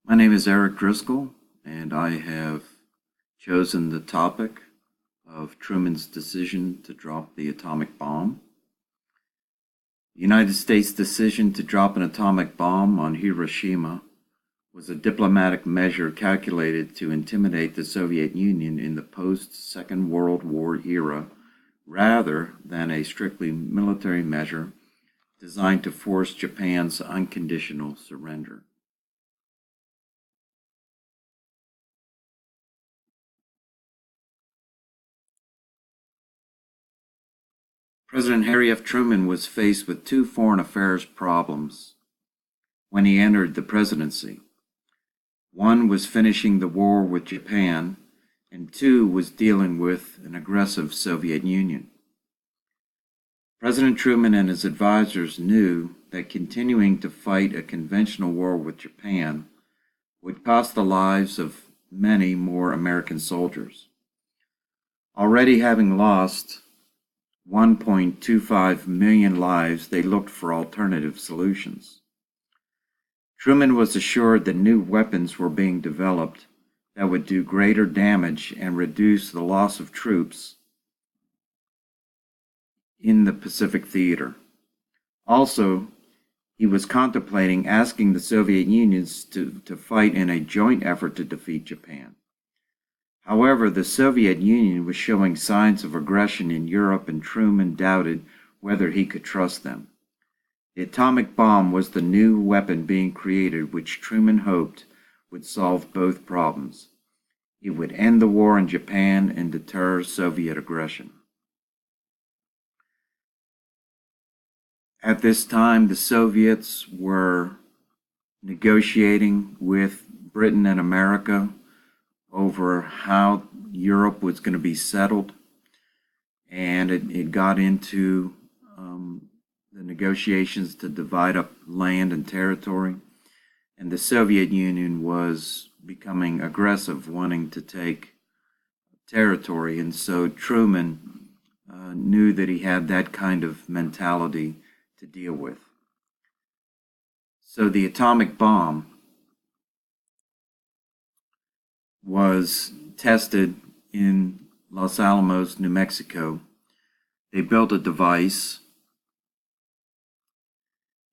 My name is Eric Driscoll, and I have chosen the topic of Truman's decision to drop the atomic bomb. The United States' decision to drop an atomic bomb on Hiroshima was a diplomatic measure calculated to intimidate the Soviet Union in the post-Second World War era rather than a strictly military measure designed to force Japan's unconditional surrender. President Harry F. Truman was faced with two foreign affairs problems when he entered the presidency. One was finishing the war with Japan, and two was dealing with an aggressive Soviet Union. President Truman and his advisors knew that continuing to fight a conventional war with Japan would cost the lives of many more American soldiers. Already having lost 1.25 million lives, they looked for alternative solutions. Truman was assured that new weapons were being developed that would do greater damage and reduce the loss of troops in the Pacific theater. Also, he was contemplating asking the Soviet Union to fight in a joint effort to defeat Japan. However, the Soviet Union was showing signs of aggression in Europe, and Truman doubted whether he could trust them. The atomic bomb was the new weapon being created, which Truman hoped would solve both problems. It would end the war in Japan and deter Soviet aggression. At this time, the Soviets were negotiating with Britain and America over how Europe was going to be settled, and it got into the negotiations to divide up land and territory, and the Soviet Union was becoming aggressive, wanting to take territory, and so Truman knew that he had that kind of mentality to deal with. So the atomic bomb was tested in Los Alamos, New Mexico. They built a device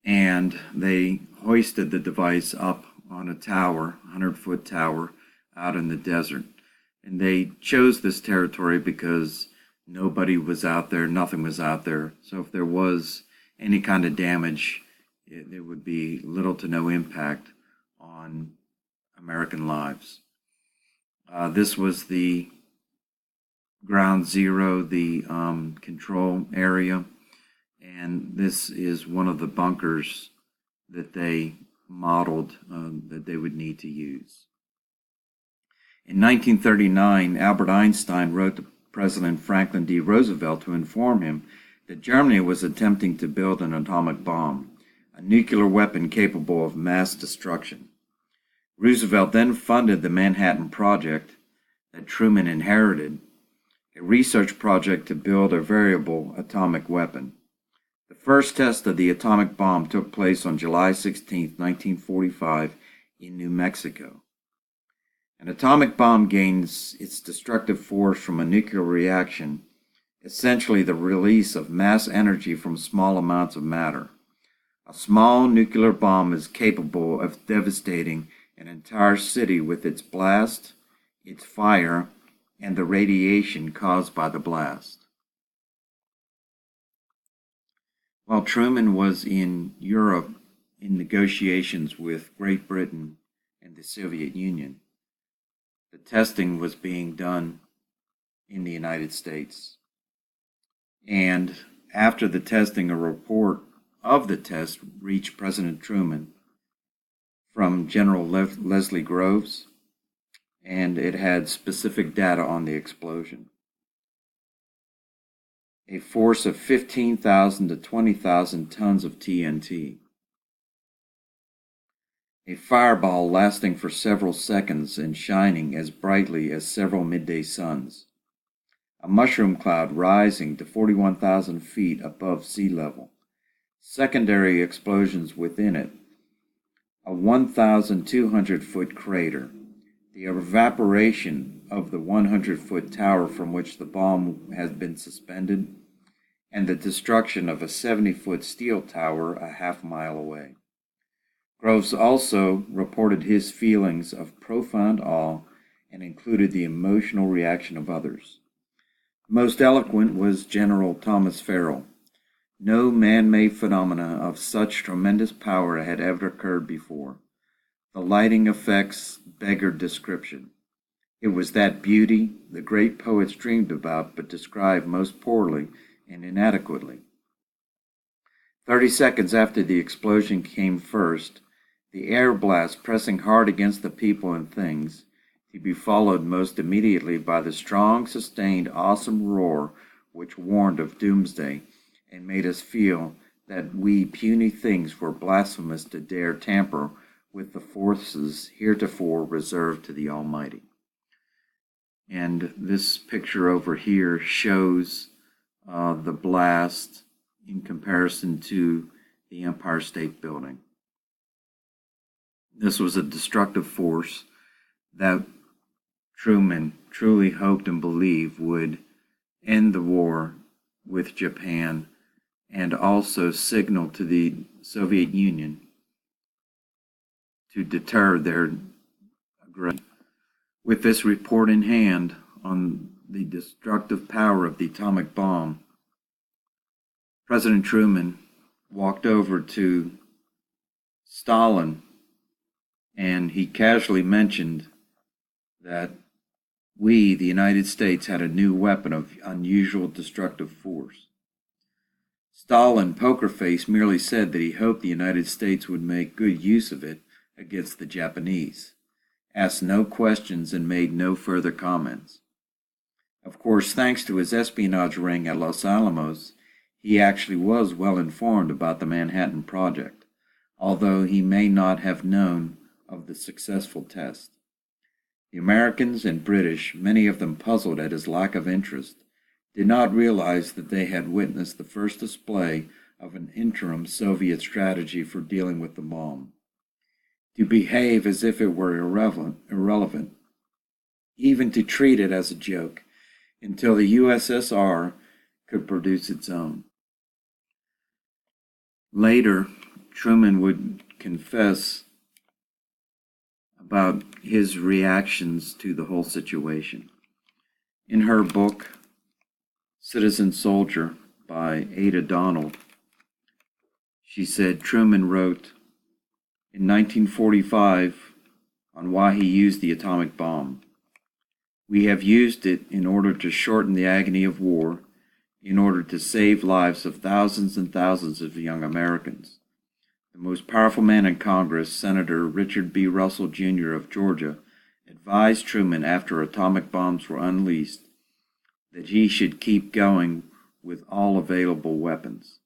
and they hoisted the device up on a tower, 100-foot tower, out in the desert. And they chose this territory because nobody was out there, nothing was out there. So if there was any kind of damage, there would be little to no impact on American lives. This was the ground zero, the control area, and this is one of the bunkers that they modeled that they would need to use. In 1939, Albert Einstein wrote to President Franklin D. Roosevelt to inform him that Germany was attempting to build an atomic bomb, a nuclear weapon capable of mass destruction. Roosevelt then funded the Manhattan Project that Truman inherited, a research project to build a variable atomic weapon. The first test of the atomic bomb took place on July 16, 1945, in New Mexico. An atomic bomb gains its destructive force from a nuclear reaction, essentially the release of mass energy from small amounts of matter. A small nuclear bomb is capable of devastating an entire city with its blast, its fire, and the radiation caused by the blast. While Truman was in Europe in negotiations with Great Britain and the Soviet Union, the testing was being done in the United States. And after the testing, a report of the test reached President Truman from General Leslie Groves, and it had specific data on the explosion. A force of 15,000 to 20,000 tons of TNT. A fireball lasting for several seconds and shining as brightly as several midday suns. A mushroom cloud rising to 41,000 feet above sea level. Secondary explosions within it. a 1,200-foot crater, the evaporation of the 100-foot tower from which the bomb had been suspended, and the destruction of a 70-foot steel tower a half-mile away. Groves also reported his feelings of profound awe and included the emotional reaction of others. Most eloquent was General Thomas Farrell. No man-made phenomena of such tremendous power had ever occurred before. The lighting effects beggared description. It was that beauty the great poets dreamed about but described most poorly and inadequately. 30 seconds after the explosion came first, the air blast pressing hard against the people and things, to be followed most immediately by the strong, sustained, awesome roar which warned of doomsday and made us feel that we puny things were blasphemous to dare tamper with the forces heretofore reserved to the Almighty. And this picture over here shows the blast in comparison to the Empire State Building. This was a destructive force that Truman truly hoped and believed would end the war with Japan and also signal to the Soviet Union to deter their aggression. With this report in hand on the destructive power of the atomic bomb, President Truman walked over to Stalin and he casually mentioned that we, the United States, had a new weapon of unusual destructive force. Stalin, poker-faced, merely said that he hoped the United States would make good use of it against the Japanese, asked no questions, and made no further comments. Of course, thanks to his espionage ring at Los Alamos, he actually was well informed about the Manhattan Project, although he may not have known of the successful test. The Americans and British, many of them puzzled at his lack of interest, did not realize that they had witnessed the first display of an interim Soviet strategy for dealing with the bomb. To behave as if it were irrelevant, even to treat it as a joke, until the USSR could produce its own. Later, Truman would confess about his reactions to the whole situation. In her book, Citizen Soldier by Ada Donald, she said Truman wrote in 1945 on why he used the atomic bomb. We have used it in order to shorten the agony of war, in order to save lives of thousands and thousands of young Americans. The most powerful man in Congress, Senator Richard B. Russell, Jr. of Georgia, advised Truman after atomic bombs were unleashed that he should keep going with all available weapons.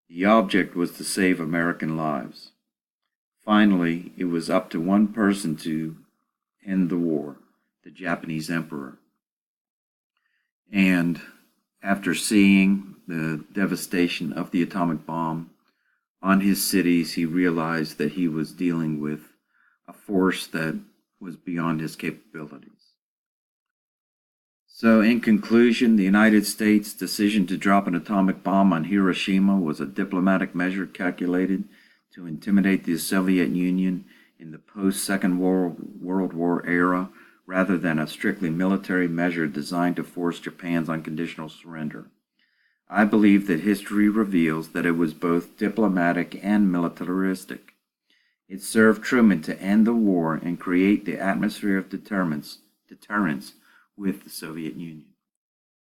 The object was to save American lives. Finally, it was up to one person to end the war, the Japanese emperor. And after seeing the devastation of the atomic bomb on his cities, he realized that he was dealing with a force that was beyond his capabilities. So, in conclusion, the United States' decision to drop an atomic bomb on Hiroshima was a diplomatic measure calculated to intimidate the Soviet Union in the post-Second World War era, rather than a strictly military measure designed to force Japan's unconditional surrender. I believe that history reveals that it was both diplomatic and militaristic. It served Truman to end the war and create the atmosphere of deterrence with the Soviet Union.